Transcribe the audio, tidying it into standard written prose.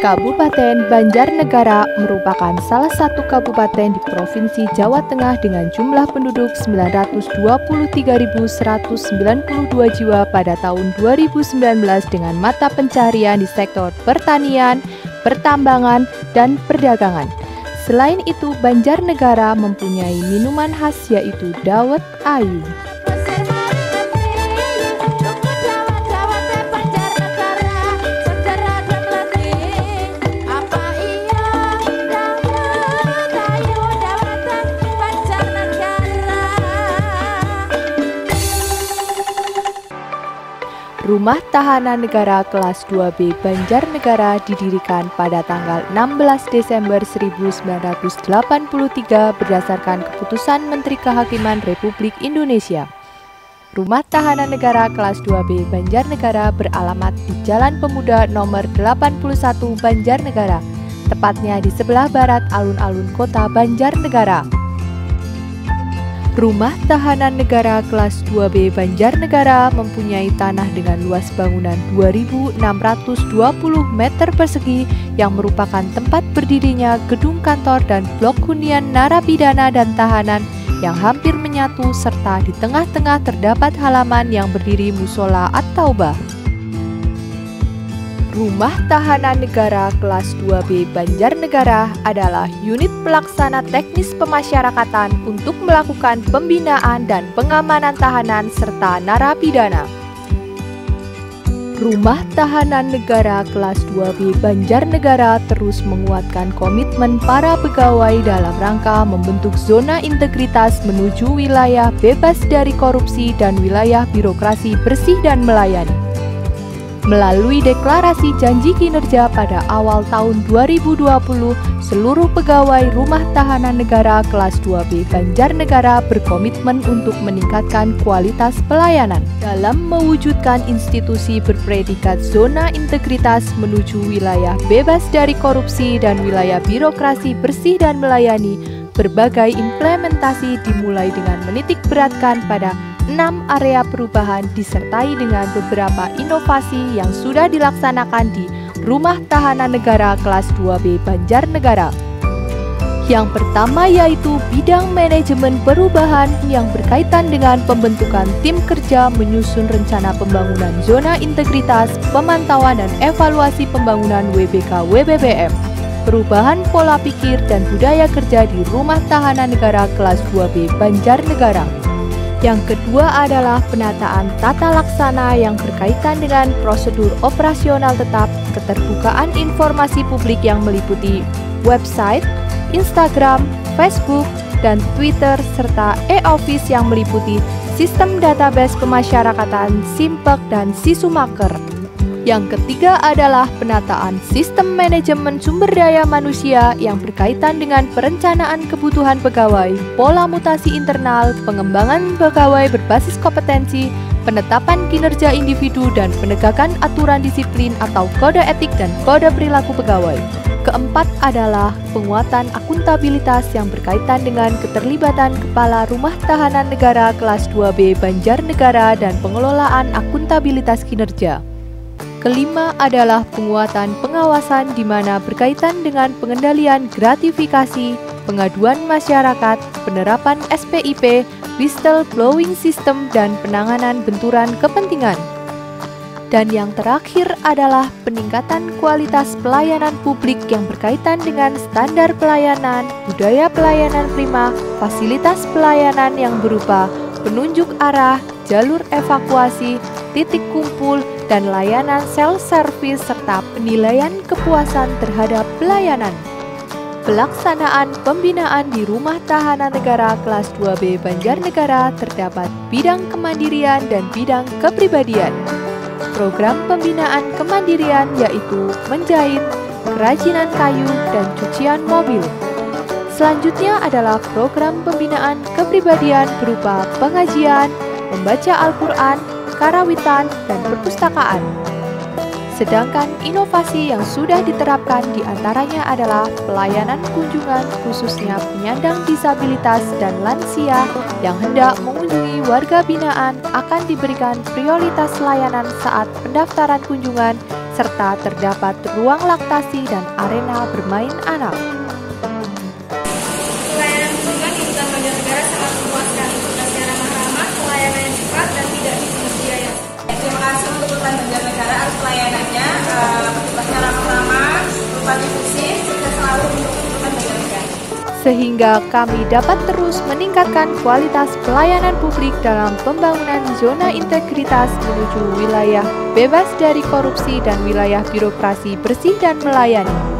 Kabupaten Banjarnegara merupakan salah satu kabupaten di Provinsi Jawa Tengah dengan jumlah penduduk 923.192 jiwa pada tahun 2019 dengan mata pencaharian di sektor pertanian, pertambangan, dan perdagangan. Selain itu, Banjarnegara mempunyai minuman khas yaitu dawet ayu. Rumah Tahanan Negara Kelas 2B Banjarnegara didirikan pada tanggal 16 Desember 1983 berdasarkan keputusan Menteri Kehakiman Republik Indonesia. Rumah Tahanan Negara Kelas 2B Banjarnegara beralamat di Jalan Pemuda nomor 81 Banjarnegara, tepatnya di sebelah barat alun-alun kota Banjarnegara. Rumah Tahanan Negara Kelas 2B Banjarnegara mempunyai tanah dengan luas bangunan 2.620 meter persegi yang merupakan tempat berdirinya gedung kantor dan blok hunian narapidana dan tahanan yang hampir menyatu serta di tengah-tengah terdapat halaman yang berdiri musola at-taubah. Rumah Tahanan Negara Kelas 2B Banjarnegara adalah unit pelaksana teknis pemasyarakatan untuk melakukan pembinaan dan pengamanan tahanan serta narapidana. Rumah Tahanan Negara Kelas 2B Banjarnegara terus menguatkan komitmen para pegawai dalam rangka membentuk zona integritas menuju wilayah bebas dari korupsi dan wilayah birokrasi bersih dan melayani. Melalui deklarasi janji kinerja pada awal tahun 2020, seluruh pegawai Rumah Tahanan Negara Kelas 2B Banjarnegara berkomitmen untuk meningkatkan kualitas pelayanan. Dalam mewujudkan institusi berpredikat zona integritas menuju wilayah bebas dari korupsi dan wilayah birokrasi bersih dan melayani, berbagai implementasi dimulai dengan menitik beratkan pada 6 area perubahan disertai dengan beberapa inovasi yang sudah dilaksanakan di Rumah Tahanan Negara Kelas 2B Banjarnegara. Yang pertama yaitu bidang manajemen perubahan yang berkaitan dengan pembentukan tim kerja menyusun rencana pembangunan zona integritas, pemantauan dan evaluasi pembangunan WBK-WBBM. Perubahan pola pikir dan budaya kerja di Rumah Tahanan Negara Kelas 2B Banjarnegara. Yang kedua adalah penataan tata laksana yang berkaitan dengan prosedur operasional tetap, keterbukaan informasi publik yang meliputi website, Instagram, Facebook, dan Twitter, serta e-office yang meliputi sistem database pemasyarakatan, Simpek, dan Sisumaker. Yang ketiga adalah penataan sistem manajemen sumber daya manusia yang berkaitan dengan perencanaan kebutuhan pegawai, pola mutasi internal, pengembangan pegawai berbasis kompetensi, penetapan kinerja individu dan penegakan aturan disiplin atau kode etik dan kode perilaku pegawai. Keempat adalah penguatan akuntabilitas yang berkaitan dengan keterlibatan Kepala Rumah Tahanan Negara Kelas 2B Banjarnegara dan pengelolaan akuntabilitas kinerja. Kelima adalah penguatan pengawasan di mana berkaitan dengan pengendalian gratifikasi, pengaduan masyarakat, penerapan SPIP, whistleblowing system, dan penanganan benturan kepentingan. Dan yang terakhir adalah peningkatan kualitas pelayanan publik yang berkaitan dengan standar pelayanan, budaya pelayanan prima, fasilitas pelayanan yang berupa penunjuk arah, jalur evakuasi, titik kumpul, dan layanan self-service serta penilaian kepuasan terhadap pelayanan. Pelaksanaan pembinaan di Rumah Tahanan Negara Kelas 2B Banjarnegara terdapat bidang kemandirian dan bidang kepribadian. Program pembinaan kemandirian yaitu menjahit, kerajinan kayu, dan cucian mobil. Selanjutnya adalah program pembinaan kepribadian berupa pengajian, membaca Al-Quran, karawitan, dan perpustakaan. Sedangkan inovasi yang sudah diterapkan diantaranya adalah pelayanan kunjungan khususnya penyandang disabilitas dan lansia yang hendak mengunjungi warga binaan akan diberikan prioritas layanan saat pendaftaran kunjungan serta terdapat ruang laktasi dan arena bermain anak. Pelayanan kunjungan di Hutan Banjarnegara sangat memuaskan, tugasnya ramah-ramah, pelayanan yang cepat dan tidak dipungut biaya. Terima kasih untuk Hutan Banjarnegara atas pelayanannya, tugasnya ramah-ramah, tempatnya bersih, sukses selalu untuk Hutan Banjarnegara. Sehingga kami dapat terus meningkatkan kualitas pelayanan publik dalam pembangunan zona integritas menuju wilayah bebas dari korupsi dan wilayah birokrasi bersih dan melayani.